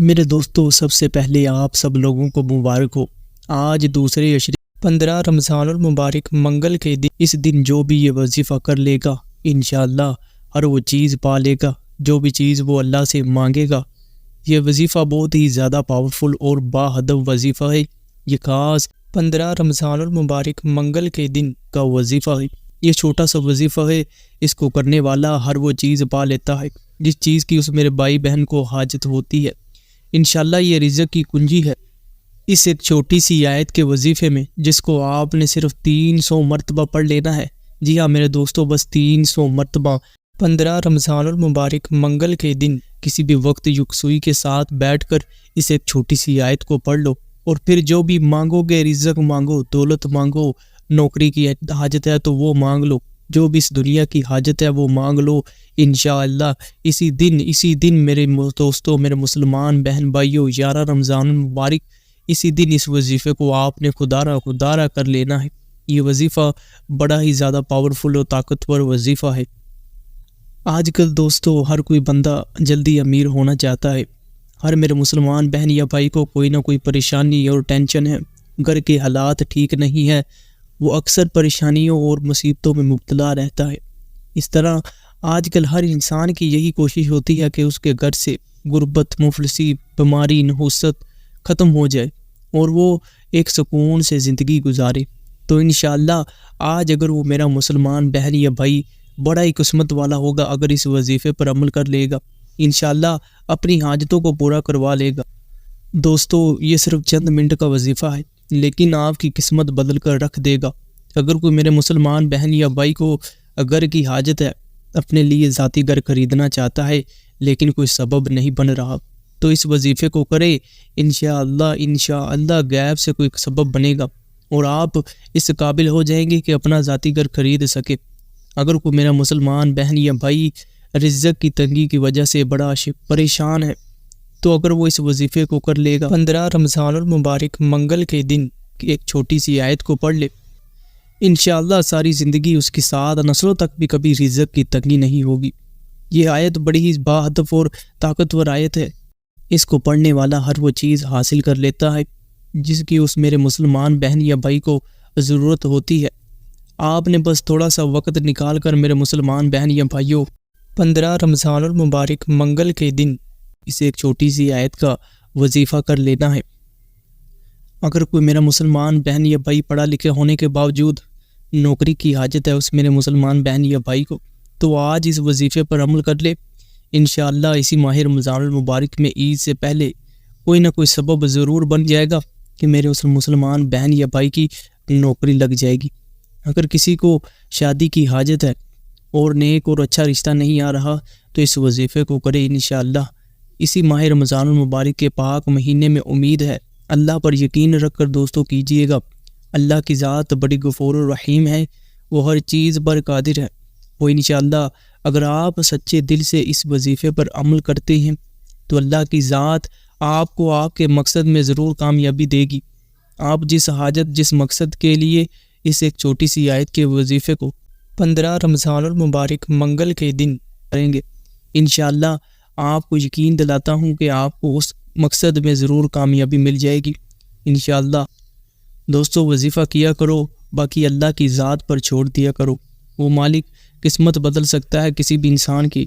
میرے دوستو، سب سے پہلے آپ سب لوگوں کو مبارک ہو۔ آج دوسرے عشرے 15 رمضان المبارک منگل کے دن، اس دن جو بھی یہ وظیفہ کر لے گا انشاءاللہ ہر وہ چیز پا لے گا جو بھی چیز وہ اللہ سے مانگے گا۔ یہ وظیفہ بہت ہی زیادہ پاورفل اور با ہدف وظیفہ ہے۔ یہ خاص 15 رمضان المبارک منگل کے دن کا وظیفہ ہے۔ یہ چھوٹا سا وظیفہ ہے، اس کو کرنے والا ہر وہ چیز پا لیتا ہے جس چیز کی اس میرے بھائی بہن کو حاجت ہوتی ہے۔ انشاءاللہ یہ رزق کی کنجی ہے۔ اس ایک چھوٹی سی آیت کے وظیفے میں، جس کو آپ نے صرف 300 مرتبہ پڑھ لینا ہے۔ جی ہاں میرے دوستو، بس 300 مرتبہ 15 رمضان المبارک منگل کے دن کسی بھی وقت یکسوئی کے ساتھ بیٹھ کر اس ایک چھوٹی سی آیت کو پڑھ لو، اور پھر جو بھی مانگو گے، رزق مانگو، دولت مانگو، نوکری کی حاجت ہے تو وہ مانگ لو، جو بھی اس دنیا کی حاجت ہے وہ مانگ لو۔ انشاءاللہ اسی دن میرے دوستو، میرے مسلمان بہن بھائیوں، 11 رمضان المبارک، اسی دن اس وظیفے کو آپ نے خدارہ کر لینا ہے۔ یہ وظیفہ بڑا ہی زیادہ پاورفل اور طاقتور وظیفہ ہے۔ آج کل دوستو ہر کوئی بندہ جلدی امیر ہونا چاہتا ہے۔ ہر میرے مسلمان بہن یا بھائی کو کوئی نہ کوئی پریشانی اور ٹینشن ہے۔ گھر کے حالات ٹھیک نہیں ہے، وہ اکثر پریشانیوں اور مصیبتوں میں مبتلا رہتا ہے۔ اس طرح آج کل ہر انسان کی یہی کوشش ہوتی ہے کہ اس کے گھر سے غربت، مفلسی، بیماری، نحوست ختم ہو جائے اور وہ ایک سکون سے زندگی گزارے۔ تو انشاءاللہ آج اگر وہ میرا مسلمان بہن یا بھائی بڑا ہی قسمت والا ہوگا، اگر اس وظیفے پر عمل کر لے گا، انشاءاللہ اپنی حاجتوں کو پورا کروا لے گا۔ دوستو یہ صرف چند منٹ کا وظیفہ ہے، لیکن آپ کی قسمت بدل کر رکھ دے گا۔ اگر کوئی میرے مسلمان بہن یا بھائی کو گھر کی حاجت ہے، اپنے لیے ذاتی گھر خریدنا چاہتا ہے لیکن کوئی سبب نہیں بن رہا، تو اس وظیفے کو کرے، انشاءاللہ غیب سے کوئی سبب بنے گا اور آپ اس قابل ہو جائیں گے کہ اپنا ذاتی گھر خرید سکے۔ اگر کوئی میرا مسلمان بہن یا بھائی رزق کی تنگی کی وجہ سے بڑا پریشان ہے، تو اگر وہ اس وظیفے کو کر لے گا، 15 رمضان المبارک منگل کے دن ایک چھوٹی سی آیت کو پڑھ لے، انشاءاللہ ساری زندگی اس کے ساتھ نسلوں تک بھی کبھی رزق کی تنگی نہیں ہوگی۔ یہ آیت بڑی ہی با ہدف اور طاقتور آیت ہے۔ اس کو پڑھنے والا ہر وہ چیز حاصل کر لیتا ہے جس کی اس میرے مسلمان بہن یا بھائی کو ضرورت ہوتی ہے۔ آپ نے بس تھوڑا سا وقت نکال کر میرے مسلمان بہن یا بھائیوں، 15 رمضان المبارک منگل کے دن اس ایک چھوٹی سی آیت کا وظیفہ کر لینا ہے۔ اگر کوئی میرا مسلمان بہن یا بھائی پڑھا لکھے ہونے کے باوجود نوکری کی حاجت ہے اس میرے مسلمان بہن یا بھائی کو، تو آج اس وظیفے پر عمل کر لے۔ انشاءاللہ اسی ماہ رمضان المبارک میں عید سے پہلے کوئی نہ کوئی سبب ضرور بن جائے گا کہ میرے اس مسلمان بہن یا بھائی کی نوکری لگ جائے گی۔ اگر کسی کو شادی کی حاجت ہے اور نیک اور اچھا رشتہ نہیں آ رہا، تو اس وظیفے کو کرے۔ انشاءاللہ اسی ماہ رمضان المبارک کے پاک مہینے میں امید ہے، اللہ پر یقین رکھ کر دوستوں کیجئے گا۔ اللہ کی ذات بڑی غفور الرحیم ہے، وہ ہر چیز پر قادر ہے۔ وہ انشاءاللہ اگر آپ سچے دل سے اس وظیفے پر عمل کرتے ہیں تو اللہ کی ذات آپ کو آپ کے مقصد میں ضرور کامیابی دے گی۔ آپ جس حاجت، جس مقصد کے لیے اس ایک چھوٹی سی آیت کے وظیفے کو 15 رمضان المبارک منگل کے دن کریں گے، انشاءاللہ آپ کو یقین دلاتا ہوں کہ آپ کو اس مقصد میں ضرور کامیابی مل جائے گی انشاءاللہ۔ دوستو وظیفہ کیا کرو، باقی اللہ کی ذات پر چھوڑ دیا کرو۔ وہ مالک قسمت بدل سکتا ہے کسی بھی انسان کی،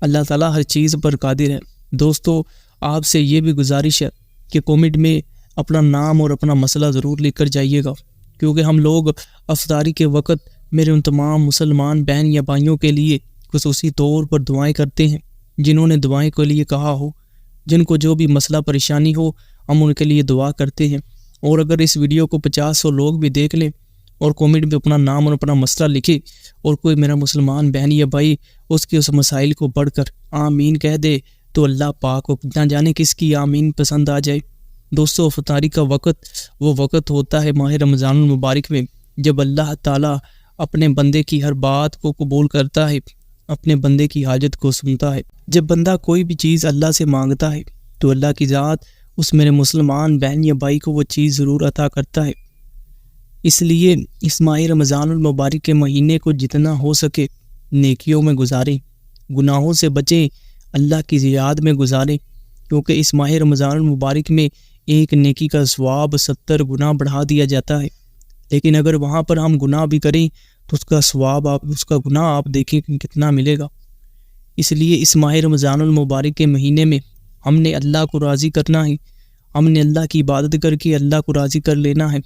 اللہ تعالیٰ ہر چیز پر قادر ہے۔ دوستو آپ سے یہ بھی گزارش ہے کہ کامنٹ میں اپنا نام اور اپنا مسئلہ ضرور لکھ کر جائیے گا، کیونکہ ہم لوگ افطاری کے وقت میرے ان تمام مسلمان بہن یا بھائیوں کے لیے خصوصی طور پر دعائیں کرتے ہیں، جنہوں نے دعائیں کے لیے کہا ہو، جن کو جو بھی مسئلہ پریشانی ہو، ہم ان کے لیے دعا کرتے ہیں۔ اور اگر اس ویڈیو کو 50-100 لوگ بھی دیکھ لیں اور کامنٹ میں اپنا نام اور اپنا مسئلہ لکھے، اور کوئی میرا مسلمان بہن یا بھائی اس کے اس مسائل کو پڑھ کر آمین کہہ دے، تو اللہ پاک کو نہ جانے کس کی آمین پسند آ جائے۔ دوستو افطاری کا وقت وہ وقت ہوتا ہے ماہ رمضان المبارک میں جب اللہ تعالیٰ اپنے بندے کی ہر بات کو قبول کرتا ہے، اپنے بندے کی حاجت کو سنتا ہے۔ جب بندہ کوئی بھی چیز اللہ سے مانگتا ہے تو اللہ کی ذات اس میرے مسلمان بہن یا بھائی کو وہ چیز ضرور عطا کرتا ہے۔ اس لیے اس ماہ رمضان المبارک کے مہینے کو جتنا ہو سکے نیکیوں میں گزاریں، گناہوں سے بچیں، اللہ کی یاد میں گزاریں۔ کیونکہ اس ماہ رمضان المبارک میں ایک نیکی کا ثواب 70 گنا بڑھا دیا جاتا ہے، لیکن اگر وہاں پر ہم گناہ بھی کریں تو اس کا ثواب اس کا گناہ آپ دیکھیں کہ کتنا ملے گا۔ اس لیے اس ماہ رمضان المبارک کے مہینے میں ہم نے اللہ کو راضی کرنا ہے، ہم نے اللہ کی عبادت کر کے اللہ کو راضی کر لینا ہے،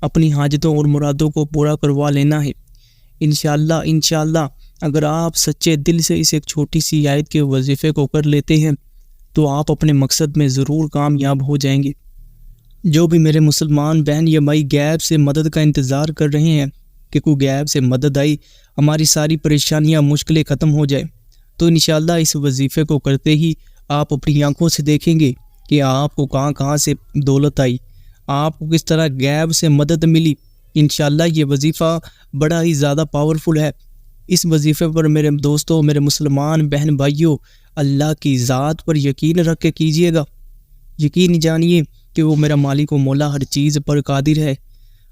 اپنی حاجتوں اور مرادوں کو پورا کروا لینا ہے۔ انشاءاللہ اگر آپ سچے دل سے اس ایک چھوٹی سی آیت کے وظیفے کو کر لیتے ہیں تو آپ اپنے مقصد میں ضرور کامیاب ہو جائیں گے۔ جو بھی میرے مسلمان بہن یا بھائی غیب سے مدد کا انتظار کر رہے ہیں کہ کوئی غیب سے مدد آئی، ہماری ساری پریشانیاں مشکلیں ختم ہو جائیں، تو انشاءاللہ اس وظیفے کو کرتے ہی آپ اپنی آنکھوں سے دیکھیں گے کہ آپ کو کہاں سے دولت آئی، آپ کو کس طرح غیب سے مدد ملی۔ انشاءاللہ یہ وظیفہ بڑا ہی زیادہ پاورفل ہے۔ اس وظیفے پر میرے دوستوں، میرے مسلمان بہن بھائیوں، اللہ کی ذات پر یقین رکھ کے کیجئے گا۔ یقین جانیے کہ وہ میرا مالک و مولا ہر چیز پر قادر ہے،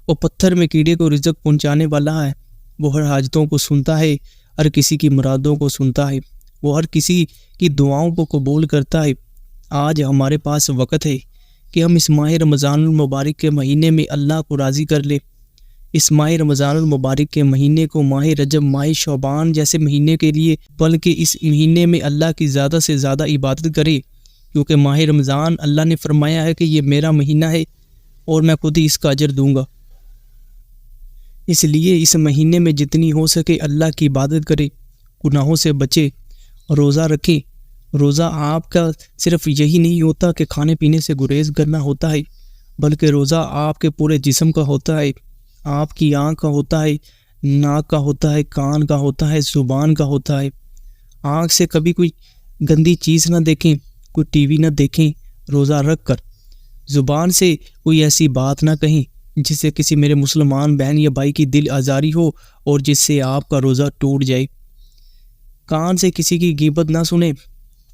وہ پتھر میں کیڑے کو رزق پہنچانے والا ہے، وہ ہر حاجتوں کو سنتا ہے، ہر کسی کی مرادوں کو سنتا ہے، وہ ہر کسی کی دعاؤں کو قبول کرتا ہے۔ آج ہمارے پاس وقت ہے کہ ہم اس ماہ رمضان المبارک کے مہینے میں اللہ کو راضی کر لیں۔ اس ماہ رمضان المبارک کے مہینے کو ماہ رجب، ماہ شعبان جیسے مہینے کے لیے، بلکہ اس مہینے میں اللہ کی زیادہ سے زیادہ عبادت کرے، کیونکہ ماہ رمضان اللہ نے فرمایا ہے کہ یہ میرا مہینہ ہے اور میں خود ہی اس کا اجر دوں گا۔ اس لیے اس مہینے میں جتنی ہو سکے اللہ کی عبادت کرے، گناہوں سے بچے، روزہ رکھے۔ روزہ آپ کا صرف یہی نہیں ہوتا کہ کھانے پینے سے گریز کرنا ہوتا ہے، بلکہ روزہ آپ کے پورے جسم کا ہوتا ہے، آپ کی آنکھ کا ہوتا ہے، ناک کا ہوتا ہے، کان کا ہوتا ہے، زبان کا ہوتا ہے۔ آنکھ سے کبھی کوئی گندی چیز نہ دیکھیں، کوئی ٹی وی نہ دیکھیں روزہ رکھ کر۔ زبان سے کوئی ایسی بات نہ کہیں جس سے کسی میرے مسلمان بہن یا بھائی کی دل آزاری ہو اور جس سے آپ کا روزہ ٹوٹ جائے۔ کان سے کسی کی غیبت نہ سنیں،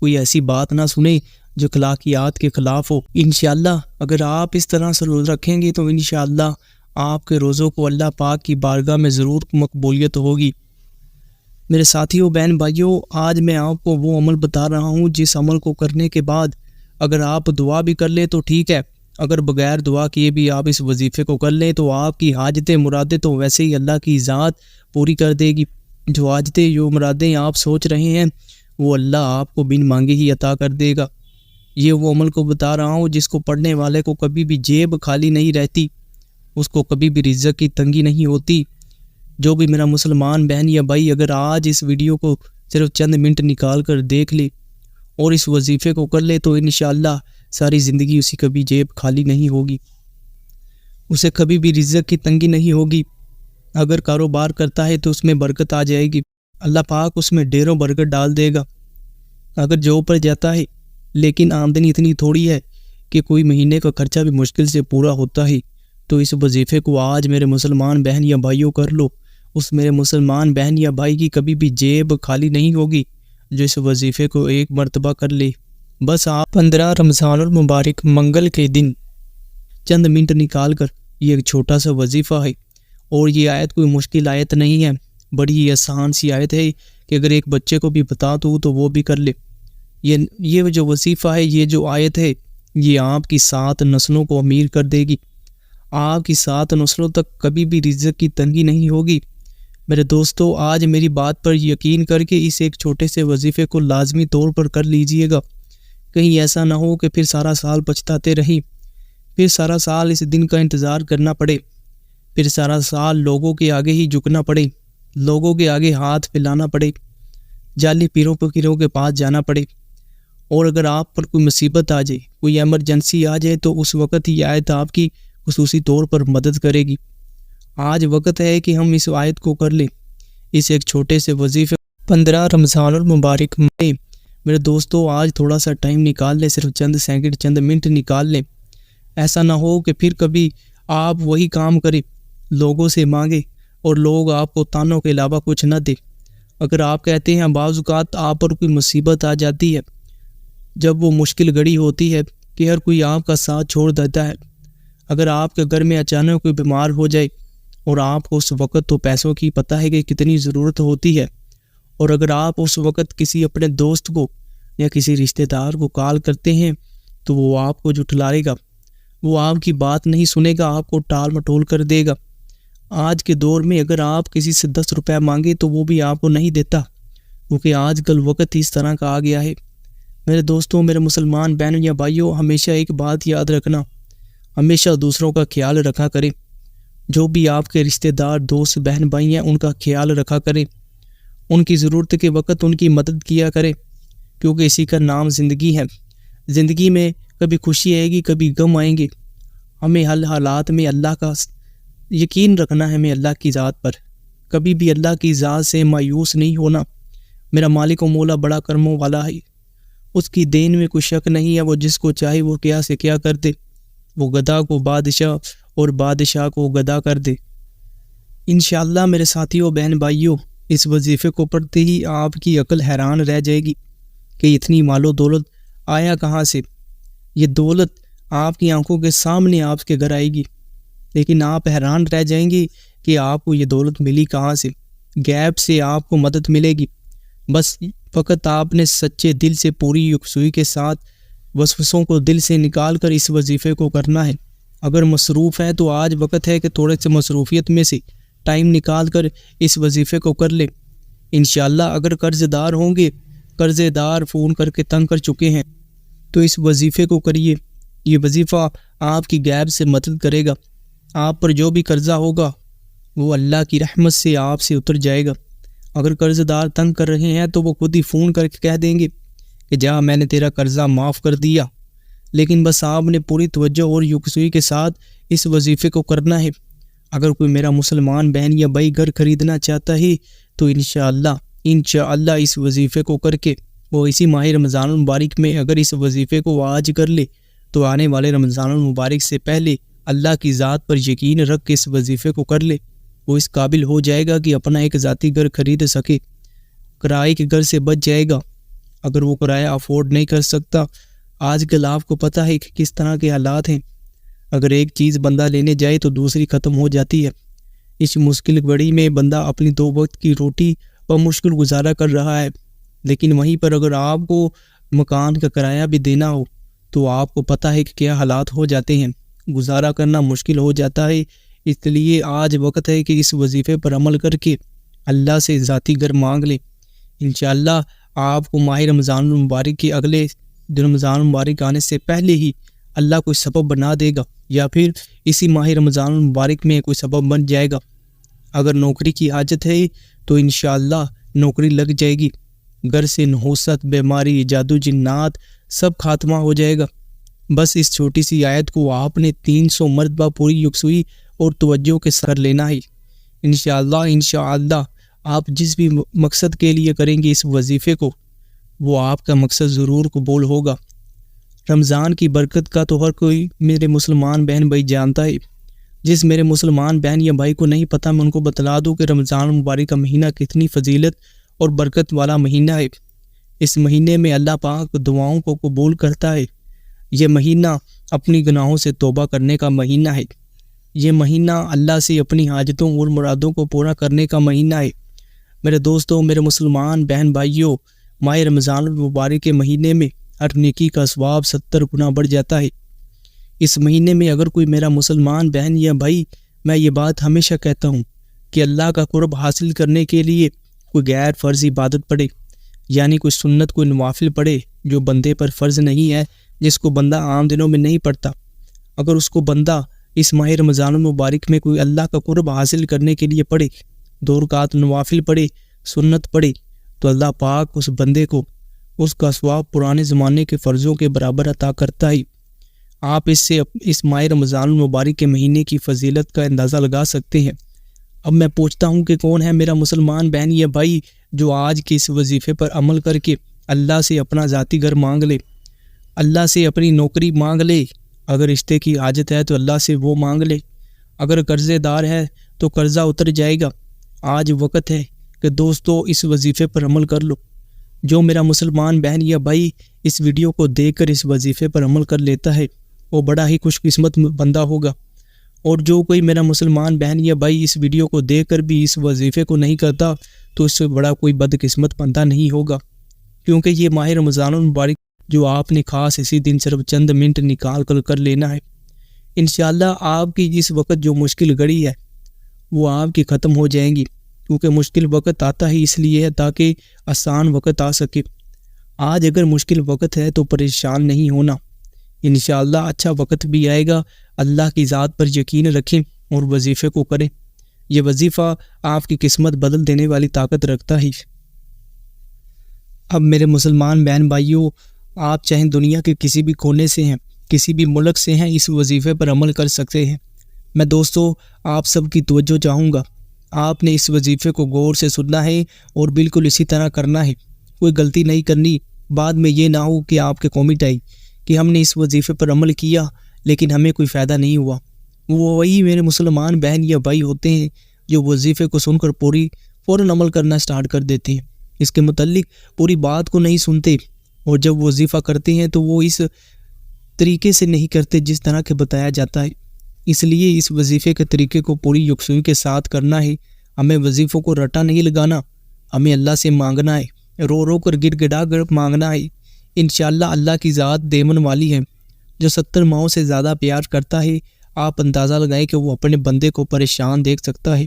کوئی ایسی بات نہ سنیں جو اخلاقیات کے خلاف ہو۔ انشاءاللہ اگر آپ اس طرح سے روزہ رکھیں گے تو انشاءاللہ آپ کے روزوں کو اللہ پاک کی بارگاہ میں ضرور مقبولیت ہوگی۔ میرے ساتھیوں، بہن بھائیوں، آج میں آپ کو وہ عمل بتا رہا ہوں جس عمل کو کرنے کے بعد اگر آپ دعا بھی کر لیں تو ٹھیک ہے، اگر بغیر دعا کیے بھی آپ اس وظیفے کو کر لیں تو آپ کی حاجتیں مرادیں تو ویسے ہی اللہ کی ذات پوری کر دے گی۔ جو حاجتیں، جو مرادیں آپ سوچ رہے ہیں وہ اللہ آپ کو بن مانگے ہی عطا کر دے گا۔ یہ وہ عمل کو بتا رہا ہوں جس کو پڑھنے والے کو کبھی بھی جیب خالی نہیں رہتی، اس کو کبھی بھی رزق کی تنگی نہیں ہوتی۔ جو بھی میرا مسلمان بہن یا بھائی اگر آج اس ویڈیو کو صرف چند منٹ نکال کر دیکھ لے اور اس وظیفے کو کر لے تو انشاءاللہ ساری زندگی اسی کبھی جیب خالی نہیں ہوگی، اسے کبھی بھی رزق کی تنگی نہیں ہوگی۔ اگر کاروبار کرتا ہے تو اس میں برکت آ جائے گی، اللہ پاک اس میں ڈھیروں برکت ڈال دے گا۔ اگر جاب پر جاتا ہے لیکن آمدنی اتنی تھوڑی ہے کہ کوئی مہینے کا خرچہ بھی مشکل سے پورا ہوتا ہے تو اس وظیفے کو آج میرے مسلمان بہن یا بھائیوں کر لو۔ اس میرے مسلمان بہن یا بھائی کی کبھی بھی جیب خالی نہیں ہوگی جو اس وظیفے کو ایک مرتبہ کر لے۔ بس آپ 15 رمضان المبارک منگل کے دن چند منٹ نکال کر، یہ ایک چھوٹا سا وظیفہ ہے اور یہ آیت کوئی مشکل آیت نہیں ہے، بڑی ہی آسان سی آیت ہے کہ اگر ایک بچے کو بھی بتا دوں تو وہ بھی کر لے۔ یہ جو وظیفہ ہے، یہ جو آیت ہے، یہ آپ کی 7 نسلوں کو امیر کر دے گی۔ آپ کی 7 نسلوں تک کبھی بھی رزق کی تنگی نہیں ہوگی۔ میرے دوستو، آج میری بات پر یقین کر کے اس ایک چھوٹے سے وظیفے کو لازمی طور پر کر لیجئے گا۔ کہیں ایسا نہ ہو کہ پھر سارا سال پچھتاتے رہیں، پھر سارا سال اس دن کا انتظار کرنا پڑے، پھر سارا سال لوگوں کے آگے ہی جھکنا پڑے، لوگوں کے آگے ہاتھ پھیلانا پڑے، جعلی پیروں فقیروں کے پاس جانا پڑے، اور اگر آپ پر کوئی مصیبت آ جائے، کوئی ایمرجنسی آ جائے تو اس وقت یہ آیت آپ کی خصوصی طور پر مدد کرے گی۔ آج وقت ہے کہ ہم اس آیت کو کر لیں، اس ایک چھوٹے سے وظیفے 15 رمضان المبارک میں۔ میرے دوستو، آج تھوڑا سا ٹائم نکال لیں، صرف چند سیکنڈ، چند منٹ نکال لیں۔ ایسا نہ ہو کہ پھر کبھی آپ وہی کام کریں، لوگوں سے مانگیں اور لوگ آپ کو تانوں کے علاوہ کچھ نہ دیں۔ اگر آپ کہتے ہیں بعض اوقات آپ پر کوئی مصیبت آ جاتی ہے، جب وہ مشکل گھڑی ہوتی ہے کہ ہر کوئی آپ کا ساتھ چھوڑ دیتا ہے، اگر آپ کے گھر میں اچانک کوئی بیمار ہو جائے اور آپ کو اس وقت تو پیسوں کی پتہ ہے کہ کتنی ضرورت ہوتی ہے، اور اگر آپ اس وقت کسی اپنے دوست کو یا کسی رشتہ دار کو کال کرتے ہیں تو وہ آپ کو جھٹلائے گا، وہ آپ کی بات نہیں سنے گا، آپ کو ٹال مٹول کر دے گا۔ آج کے دور میں اگر آپ کسی سے 10 روپے مانگے تو وہ بھی آپ کو نہیں دیتا، کیونکہ آج کل وقت اس طرح کا آ گیا ہے۔ میرے دوستوں، میرے مسلمان بہنوں یا بھائیوں، ہمیشہ ایک بات یاد رکھنا، ہمیشہ دوسروں کا خیال رکھا کریں۔ جو بھی آپ کے رشتہ دار، دوست، بہن بھائی ہیں، ان کا خیال رکھا کریں، ان کی ضرورت کے وقت ان کی مدد کیا کریں، کیونکہ اسی کا نام زندگی ہے۔ زندگی میں کبھی خوشی آئے گی، کبھی غم آئیں گے۔ ہمیں ہر حالات میں اللہ کا یقین رکھنا ہے، ہمیں اللہ کی ذات پر کبھی بھی اللہ کی ذات سے مایوس نہیں ہونا۔ میرا مالک و مولا بڑا کرموں والا ہے، اس کی دین میں کوئی شک نہیں ہے، وہ جس کو چاہے وہ کیا سے کیا کر دے، وہ گدھا کو بادشاہ اور بادشاہ کو گدھا کر دے۔ انشاءاللہ میرے ساتھیوں، بہن بھائیوں، اس وظیفے کو پڑھتے ہی آپ کی عقل حیران رہ جائے گی کہ اتنی مال و دولت آیا کہاں سے۔ یہ دولت آپ کی آنکھوں کے سامنے آپ کے گھر آئے گی، لیکن آپ حیران رہ جائیں گے کہ آپ کو یہ دولت ملی کہاں سے۔ غیب سے آپ کو مدد ملے گی، بس فقط آپ نے سچے دل سے، پوری یکسوئی کے ساتھ وسوسوں کو دل سے نکال کر اس وظیفے کو کرنا ہے۔ اگر مصروف ہے تو آج وقت ہے کہ تھوڑے سے مصروفیت میں سے ٹائم نکال کر اس وظیفے کو کر لیں۔ انشاءاللہ اگر قرض دار ہوں گے، قرض دار فون کر کے تنگ کر چکے ہیں، تو اس وظیفے کو کریے۔ یہ وظیفہ آپ کی غیب سے مدد کرے گا۔ آپ پر جو بھی قرضہ ہوگا وہ اللہ کی رحمت سے آپ سے اتر جائے گا۔ اگر قرض دار تنگ کر رہے ہیں تو وہ خود ہی فون کر کے کہہ دیں گے کہ جا، میں نے تیرا قرضہ معاف کر دیا۔ لیکن بس آپ نے پوری توجہ اور یکسوئی کے ساتھ اس وظیفے کو کرنا ہے۔ اگر کوئی میرا مسلمان بہن یا بھائی گھر خریدنا چاہتا ہے تو انشاءاللہ اس وظیفے کو کر کے وہ اسی ماہ رمضان المبارک میں اگر اس وظیفے کو آج کر لے تو آنے والے رمضان المبارک سے پہلے اللہ کی ذات پر یقین رکھ کے اس وظیفے کو کر لے، وہ اس قابل ہو جائے گا کہ اپنا ایک ذاتی گھر خرید سکے، کرائے کے گھر سے بچ جائے گا۔ اگر وہ کرایہ افورڈ نہیں کر سکتا، آج کل آپ کو پتہ ہے کہ کس طرح کے حالات ہیں، اگر ایک چیز بندہ لینے جائے تو دوسری ختم ہو جاتی ہے۔ اس مشکل گھڑی میں بندہ اپنی 2 وقت کی روٹی پر مشکل گزارا کر رہا ہے، لیکن وہیں پر اگر آپ کو مکان کا کرایہ بھی دینا ہو تو آپ کو پتہ ہے کہ کیا حالات ہو جاتے ہیں، گزارا کرنا مشکل ہو جاتا ہے۔ اس لیے آج وقت ہے کہ اس وظیفے پر عمل کر کے اللہ سے ذاتی گھر مانگ لیں۔ انشاءاللہ آپ کو ماہ رمضان المبارک کے اگلے رمضان المبارک آنے سے پہلے ہی اللہ کوئی سبب بنا دے گا، یا پھر اسی ماہ رمضان المبارک میں کوئی سبب بن جائے گا۔ اگر نوکری کی حاجت ہے تو انشاءاللہ نوکری لگ جائے گی، گھر سے نحوست، بیماری، جادو، جنات سب خاتمہ ہو جائے گا۔ بس اس چھوٹی سی آیت کو آپ نے 300 مرتبہ پوری یکسوئی اور توجہ کے ساتھ لینا ہے۔ انشاءاللہ آپ جس بھی مقصد کے لیے کریں گے اس وظیفے کو، وہ آپ کا مقصد ضرور قبول ہوگا۔ رمضان کی برکت کا تو ہر کوئی میرے مسلمان بہن بھائی جانتا ہے۔ جس میرے مسلمان بہن یا بھائی کو نہیں پتہ، میں ان کو بتلا دوں کہ رمضان مبارک کا مہینہ کتنی فضیلت اور برکت والا مہینہ ہے۔ اس مہینے میں اللہ پاک دعاؤں کو قبول کرتا ہے۔ یہ مہینہ اپنی گناہوں سے توبہ کرنے کا مہینہ ہے۔ یہ مہینہ اللہ سے اپنی حاجتوں اور مرادوں کو پورا کرنے کا مہینہ ہے۔ میرے دوستوں، میرے مسلمان بہن بھائیوں، ماہ رمضان المبارک کے مہینے میں ہر نیکی کا ثواب 70 گنا بڑھ جاتا ہے۔ اس مہینے میں اگر کوئی میرا مسلمان بہن یا بھائی، میں یہ بات ہمیشہ کہتا ہوں کہ اللہ کا قرب حاصل کرنے کے لیے کوئی غیر فرض عبادت پڑھے، یعنی کوئی سنت، کوئی نوافل پڑھے جو بندے پر فرض نہیں ہے، جس کو بندہ عام دنوں میں نہیں پڑھتا، اگر اس کو بندہ اس ماہ رمضان المبارک میں کوئی اللہ کا قرب حاصل کرنے کے لیے پڑھے، 2 رکعت نوافل پڑھے، سنت پڑھے، تو اللہ پاک اس بندے کو اس کا ثواب پرانے زمانے کے فرضوں کے برابر عطا کرتا ہے۔ آپ اس ماہ رمضان المبارک کے مہینے کی فضیلت کا اندازہ لگا سکتے ہیں۔ اب میں پوچھتا ہوں کہ کون ہے میرا مسلمان بہن یا بھائی جو آج کے اس وظیفے پر عمل کر کے اللہ سے اپنا ذاتی گھر مانگ لے، اللہ سے اپنی نوکری مانگ لے، اگر رشتے کی حاجت ہے تو اللہ سے وہ مانگ لے، اگر قرضے دار ہے تو قرضہ اتر جائے گا۔ آج وقت ہے کہ دوستو اس وظیفے پر عمل کر لو۔ جو میرا مسلمان بہن یا بھائی اس ویڈیو کو دیکھ کر اس وظیفے پر عمل کر لیتا ہے وہ بڑا ہی خوش قسمت بندہ ہوگا، اور جو کوئی میرا مسلمان بہن یا بھائی اس ویڈیو کو دیکھ کر بھی اس وظیفے کو نہیں کرتا تو اس سے بڑا کوئی بد قسمت بندہ نہیں ہوگا۔ کیونکہ یہ ماہ رمضان المبارک جو آپ نے خاص اسی دن صرف چند منٹ نکال کر لینا ہے، انشاءاللہ آپ کی جس وقت جو مشکل گھڑی ہے وہ آپ کی ختم ہو جائیں گی، کیونکہ مشکل وقت آتا ہی اس لیے ہے تاکہ آسان وقت آ سکے۔ آج اگر مشکل وقت ہے تو پریشان نہیں ہونا، انشاءاللہ اچھا وقت بھی آئے گا۔ اللہ کی ذات پر یقین رکھیں اور وظیفے کو کریں، یہ وظیفہ آپ کی قسمت بدل دینے والی طاقت رکھتا ہے۔ اب میرے مسلمان بہن بھائیوں، آپ چاہیں دنیا کے کسی بھی کونے سے ہیں، کسی بھی ملک سے ہیں، اس وظیفے پر عمل کر سکتے ہیں۔ میں دوستو آپ سب کی توجہ چاہوں گا، آپ نے اس وظیفے کو غور سے سننا ہے اور بالکل اسی طرح کرنا ہے، کوئی غلطی نہیں کرنی۔ بعد میں یہ نہ ہو کہ آپ کے کامنٹ آئی کہ ہم نے اس وظیفے پر عمل کیا لیکن ہمیں کوئی فائدہ نہیں ہوا۔ وہ وہی میرے مسلمان بہن یا بھائی ہوتے ہیں جو وظیفے کو سن کر فوراً عمل کرنا سٹارٹ کر دیتے ہیں، اس کے متعلق پوری بات کو نہیں سنتے، اور جب وظیفہ کرتے ہیں تو وہ اس طریقے سے نہیں کرتے جس طرح کہ بتایا جاتا ہے۔ اس لیے اس وظیفے کے طریقے کو پوری یکسوئی کے ساتھ کرنا ہے۔ ہمیں وظیفوں کو رٹا نہیں لگانا، ہمیں اللہ سے مانگنا ہے، رو رو کر گڑ گڑا کر مانگنا ہے۔ انشاءاللہ اللہ کی ذات دیمن والی ہے، جو 70 ماہوں سے زیادہ پیار کرتا ہے۔ آپ اندازہ لگائیں کہ وہ اپنے بندے کو پریشان دیکھ سکتا ہے،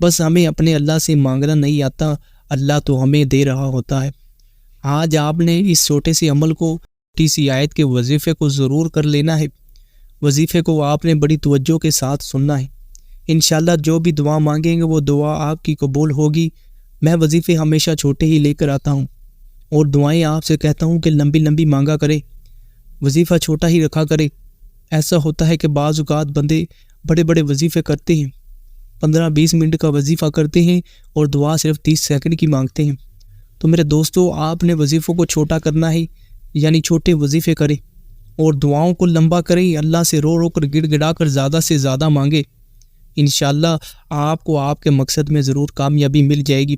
بس ہمیں اپنے اللہ سے مانگنا نہیں آتا، اللہ تو ہمیں دے رہا ہوتا ہے۔ آج آپ نے اس چھوٹے سے عمل کو، چھوٹی سی آیت کے وظیفے کو ضرور کر لینا ہے۔ وظیفے کو آپ نے بڑی توجہ کے ساتھ سننا ہے۔ انشاءاللہ جو بھی دعا مانگیں گے وہ دعا آپ کی قبول ہوگی۔ میں وظیفے ہمیشہ چھوٹے ہی لے کر آتا ہوں اور دعائیں آپ سے کہتا ہوں کہ لمبی لمبی مانگا کرے، وظیفہ چھوٹا ہی رکھا کرے۔ ایسا ہوتا ہے کہ بعض اوقات بندے بڑے بڑے وظیفے کرتے ہیں، 15-20 منٹ کا وظیفہ کرتے ہیں اور دعا صرف 30 سیکنڈ کی مانگتے ہیں۔ تو میرے دوستو آپ نے وظیفوں کو چھوٹا کرنا ہے، یعنی چھوٹے وظیفے کریں اور دعاؤں کو لمبا کریں، اللہ سے رو رو کر گڑ گڑا کر زیادہ سے زیادہ مانگے۔ انشاءاللہ آپ کو آپ کے مقصد میں ضرور کامیابی مل جائے گی۔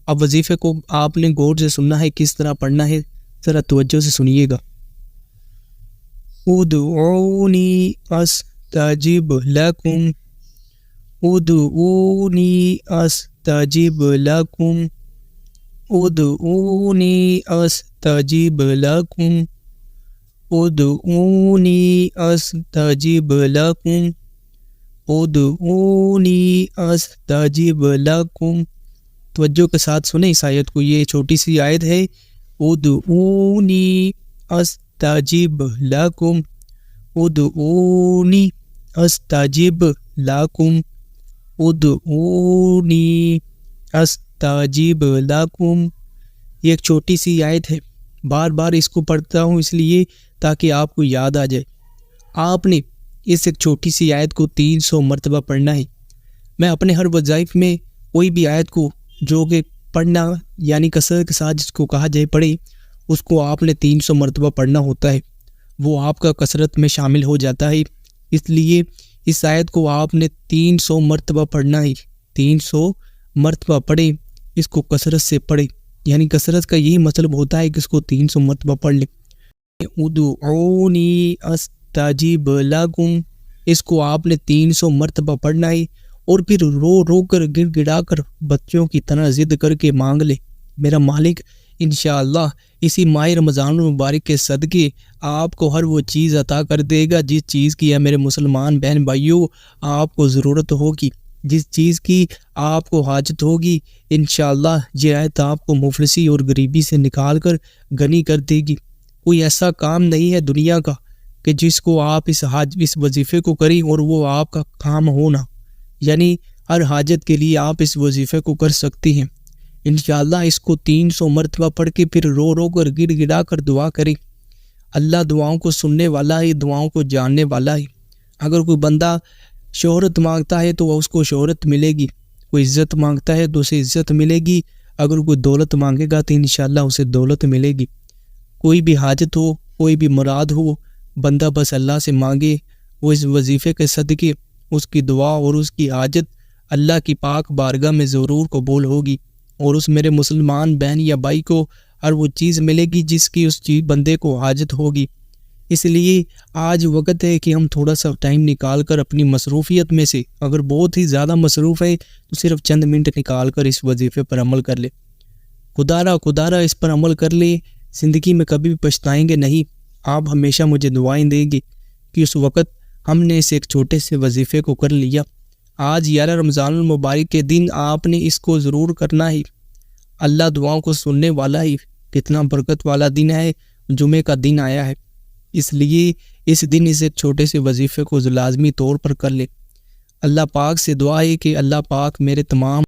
اب وظیفے کو آپ نے غور سے سننا ہے، کس طرح پڑھنا ہے ذرا توجہ سے سنیے گا۔ ادعونی استجب لکم، ادعونی استجب لکم، ادعونی استجب لکم، ادعونی استجب لکم، ادعونی استجب لکم۔ توجہ کے ساتھ سنیں اس آیت کو، یہ چھوٹی سی آیت ہے۔ ادعونی استجب لکم، ادعونی استجب لکم، ادعونی استجب لکم۔ یہ ایک چھوٹی سی آیت ہے، بار بار اس کو پڑھتا ہوں اس لیے تاکہ آپ کو یاد آ جائے۔ آپ نے اس ایک چھوٹی سی آیت کو 300 مرتبہ پڑھنا ہے۔ میں اپنے ہر وظائف میں کوئی بھی آیت کو جو کہ پڑھنا یعنی کثرت کے ساتھ جس کو کہا جائے پڑھے، اس کو آپ نے 300 مرتبہ پڑھنا ہوتا ہے، وہ آپ کا کثرت میں شامل ہو جاتا ہے۔ اس لیے اس آیت کو آپ نے 300 مرتبہ پڑھنا ہے، 300 مرتبہ پڑھیں، اس کو کثرت سے پڑھیں، یعنی کثرت کا یہی مطلب ہوتا ہے کہ اس کو 300 مرتبہ پڑھ لیں۔ ادعونی استجب لکم، اس کو آپ نے 300 مرتبہ پڑھنا ہے اور پھر رو رو کر گڑ گڑا کر بچوں کی طرح ضد کر کے مانگ لے۔ میرا مالک انشاءاللہ اسی ماہ رمضان المبارک کے صدقے آپ کو ہر وہ چیز عطا کر دے گا جس چیز کی ہے میرے مسلمان بہن بھائیوں آپ کو ضرورت ہوگی، جس چیز کی آپ کو حاجت ہوگی۔ انشاءاللہ یہ آیت آپ کو مفلسی اور غریبی سے نکال کر غنی کر دے گی۔ کوئی ایسا کام نہیں ہے دنیا کا کہ جس کو آپ اس وظیفے کو کریں اور وہ آپ کا کام ہونا، یعنی ہر حاجت کے لیے آپ اس وظیفے کو کر سکتے ہیں۔ انشاءاللہ اس کو 300 مرتبہ پڑھ کے پھر رو رو کر گڑ گڑا کر دعا کریں۔ اللہ دعاؤں کو سننے والا ہے، دعاؤں کو جاننے والا ہے۔ اگر کوئی بندہ شہرت مانگتا ہے تو اس کو شہرت ملے گی، کوئی عزت مانگتا ہے تو اسے عزت ملے گی، اگر کوئی دولت مانگے گا تو انشاءاللہ اسے دولت ملے گی۔ کوئی بھی حاجت ہو، کوئی بھی مراد ہو، بندہ بس اللہ سے مانگے، وہ اس وظیفے کے صدقے اس کی دعا اور اس کی حاجت اللہ کی پاک بارگاہ میں ضرور قبول ہوگی، اور اس میرے مسلمان بہن یا بھائی کو ہر وہ چیز ملے گی جس کی اس چیز بندے کو حاجت ہوگی۔ اس لیے آج وقت ہے کہ ہم تھوڑا سا ٹائم نکال کر اپنی مصروفیت میں سے، اگر بہت ہی زیادہ مصروف ہے تو صرف چند منٹ نکال کر اس وظیفے پر عمل کر لے۔ خدا را اس پر عمل کر لیں، زندگی میں کبھی بھی پچھتائیں گے نہیں۔ آپ ہمیشہ مجھے دعائیں دیں گے کہ اس وقت ہم نے اس ایک چھوٹے سے وظیفے کو کر لیا۔ آج 11 رمضان المبارک کے دن آپ نے اس کو ضرور کرنا ہی۔ اللہ دعاؤں کو سننے والا ہی، کتنا برکت والا دن ہے، جمعے کا دن آیا ہے، اس لیے اس دن اس ایک چھوٹے سے وظیفے کو لازمی طور پر کر لے۔ اللہ پاک سے دعا ہے کہ اللہ پاک میرے تمام